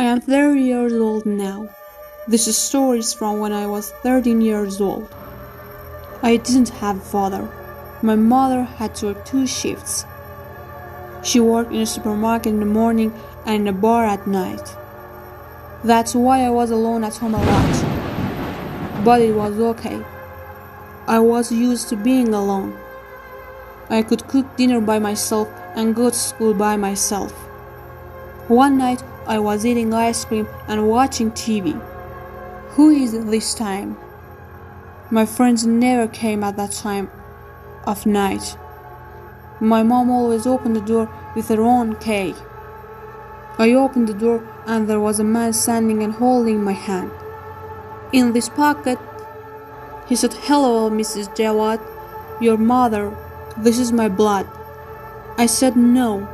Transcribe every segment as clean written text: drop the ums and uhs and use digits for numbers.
I am 30 years old now. This story is from when I was 13 years old. I didn't have a father. My mother had to work 2 shifts. She worked in a supermarket in the morning and in a bar at night. That's why I was alone at home a lot. But it was okay. I was used to being alone. I could cook dinner by myself and go to school by myself. One night I was eating ice cream and watching TV. Who is it this time? My friends never came at that time of night. My mom always opened the door with her own key. I opened the door and there was a man standing and holding my hand. In this pocket, he said, "Hello, Mrs. Jawad, your mother. This is my blood." I said, "No,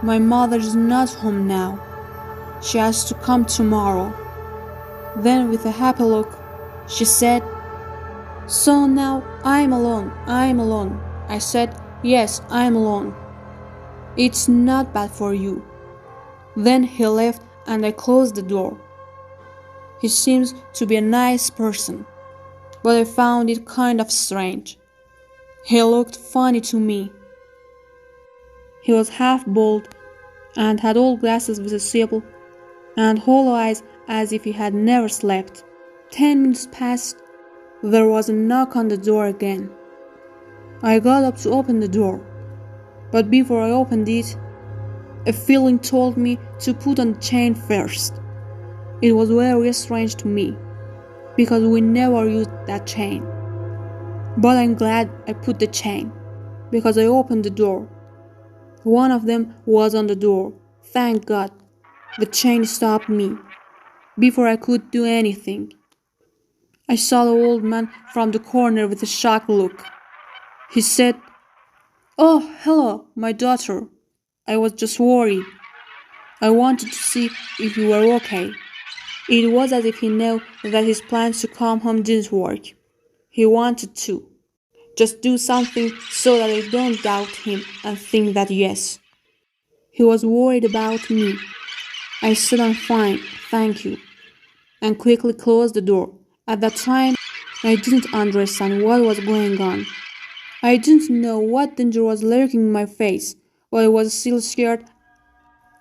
my mother is not home now. She has to come tomorrow." Then with a happy look, she said, "So now I'm alone. I said, "Yes, I'm alone. It's not bad for you." Then he left and I closed the door. He seems to be a nice person, but I found it kind of strange. He looked funny to me. He was half bald and had old glasses with a stipple and hollow eyes as if he had never slept. 10 minutes passed. There was a knock on the door again. I got up to open the door, but before I opened it, a feeling told me to put on the chain first. It was very strange to me, because we never used that chain. But I'm glad I put the chain, because I opened the door. One of them was on the door. Thank God. The chain stopped me, before I could do anything. I saw the old man from the corner with a shocked look. He said, "Oh, hello, my daughter. I was just worried. I wanted to see if you were okay." It was as if he knew that his plans to come home didn't work. He wanted to just do something so that I don't doubt him and think that yes. He was worried about me. I said, "I'm fine, thank you," and quickly closed the door. At that time, I didn't understand what was going on. I didn't know what danger was lurking in my face, but I was still scared,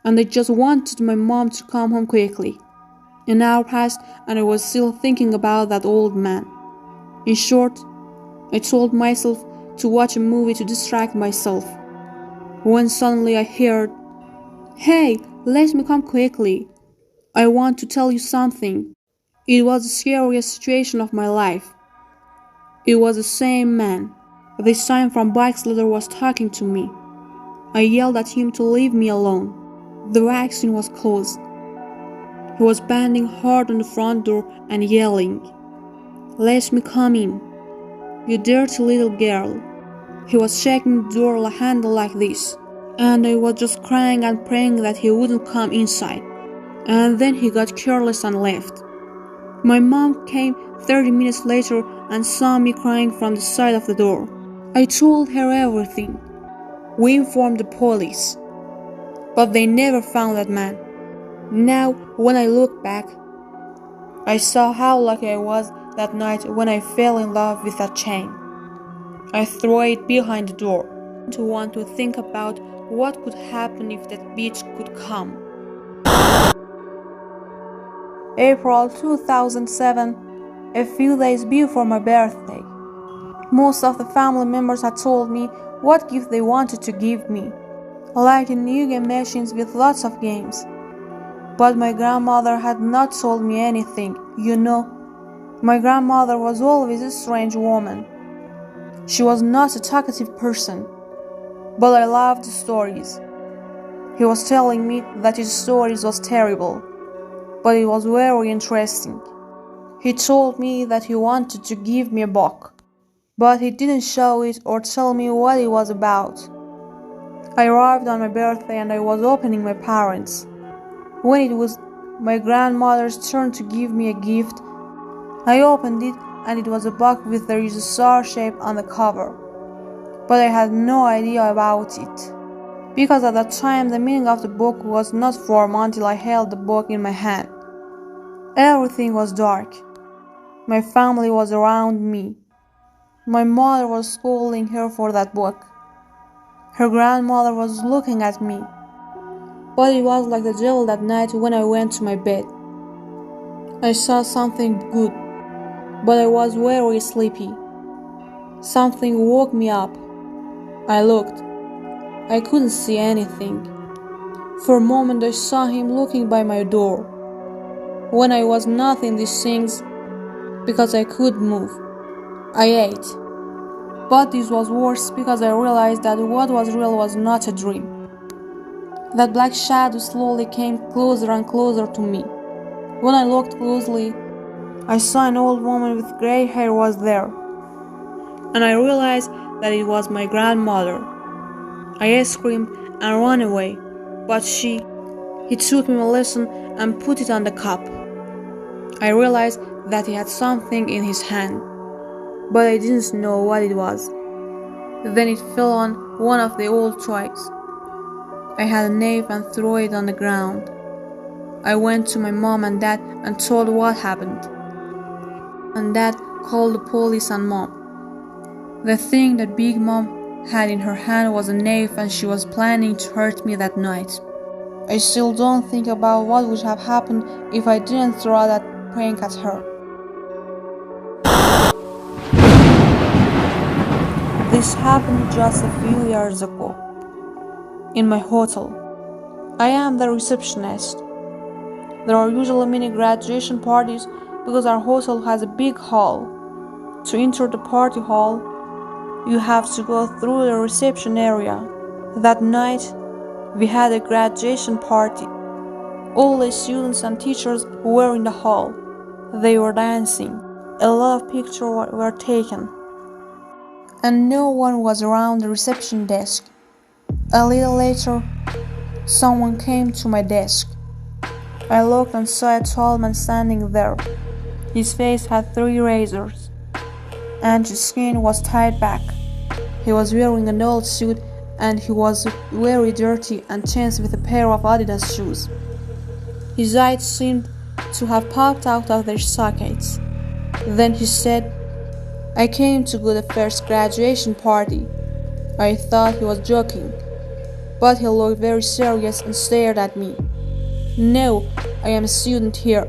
and I just wanted my mom to come home quickly. An hour passed, and I was still thinking about that old man. In short, I told myself to watch a movie to distract myself. When suddenly I heard, "Hey, let me come quickly. I want to tell you something." It was the scariest situation of my life. It was the same man. This time from bike's ladder was talking to me. I yelled at him to leave me alone. The vaccine was closed. He was banging hard on the front door and yelling, "Let me come in, you dirty little girl." He was shaking the door handle like this, and I was just crying and praying that he wouldn't come inside. And then he got careless and left. My mom came 30 minutes later and saw me crying from the side of the door. I told her everything. We informed the police, but they never found that man. Now, when I look back, I saw how lucky I was that night when I fell in love with that chain. I threw it behind the door. To want to think about what could happen if that bitch could come. April 2007, a few days before my birthday. Most of the family members had told me what gift they wanted to give me, like a new game machines with lots of games. But my grandmother had not told me anything, My grandmother was always a strange woman. She was not a talkative person, but I loved the stories. He was telling me that his stories was terrible, but it was very interesting. He told me that he wanted to give me a book, but he didn't show it or tell me what it was about. I arrived on my birthday and I was opening my parents. When it was my grandmother's turn to give me a gift, I opened it and it was a book with there is a star shape on the cover, but I had no idea about it. because at that time the meaning of the book was not formed until I held the book in my hand. Everything was dark. My family was around me. My mother was scolding her for that book. Her grandmother was looking at me. But it was like the devil that night when I went to my bed. I saw something good, but I was very sleepy. Something woke me up. I looked. I couldn't see anything. For a moment I saw him looking by my door. When I was not in these things, because I could move, I ate. But this was worse because I realized that what was real was not a dream. That black shadow slowly came closer and closer to me. When I looked closely, I saw an old woman with gray hair was there, and I realized that it was my grandmother. I screamed and ran away, but he took me a lesson and put it on the cup. I realized that he had something in his hand, but I didn't know what it was. Then it fell on one of the old toys. I had a knife and threw it on the ground. I went to my mom and dad and told what happened. And dad called the police on mom. The thing that Big Mom had in her hand was a knife and she was planning to hurt me that night. I still don't think about what would have happened if I didn't throw that prank at her. This happened just a few years ago. In my hotel. I am the receptionist. There are usually many graduation parties because our hotel has a big hall. To enter the party hall, you have to go through the reception area. That night, we had a graduation party. All the students and teachers were in the hall. They were dancing. A lot of pictures were taken. And no one was around the reception desk. A little later, someone came to my desk. I looked and saw a tall man standing there. His face had 3 razors, and his skin was tied back. He was wearing an old suit, and he was very dirty and tense with a pair of Adidas shoes. His eyes seemed to have popped out of their sockets. Then he said, "I came to go to the first graduation party." I thought he was joking, but he looked very serious and stared at me. "No, I am a student here."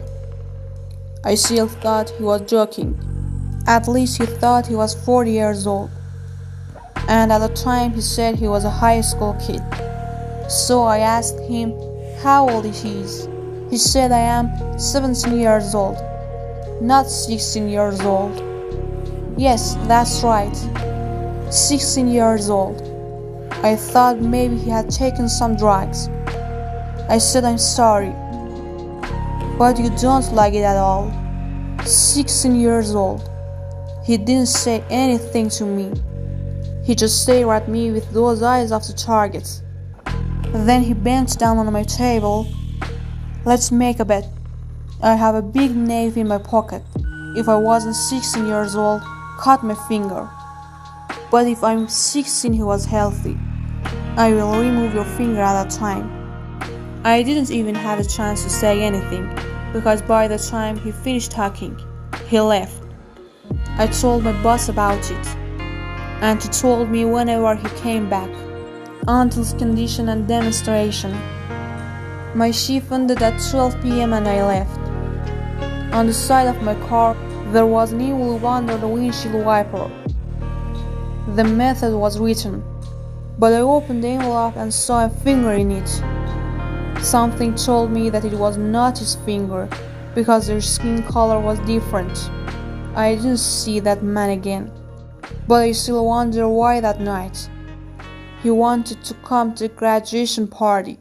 I still thought he was joking. At least he thought he was 40 years old. And at the time he said he was a high school kid. So I asked him how old he is. He said I am 17 years old, not 16 years old. Yes, that's right, 16 years old. I thought maybe he had taken some drugs. I said I'm sorry, but you don't like it at all. 16 years old. He didn't say anything to me. He just stared at me with those eyes of the targets. Then he bent down on my table. "Let's make a bet. I have a big knife in my pocket. If I wasn't 16 years old, cut my finger. But if I'm 16, he was healthy. I will remove your finger at a time." I didn't even have a chance to say anything, because by the time he finished talking, he left. I told my boss about it, and he told me whenever he came back, until condition and demonstration. My shift ended at 12 p.m. and I left. On the side of my car, there was an envelope under the windshield wiper. The method was written, but I opened the envelope and saw a finger in it. Something told me that it was not his finger, because their skin color was different. I didn't see that man again, but I still wonder why that night he wanted to come to the graduation party.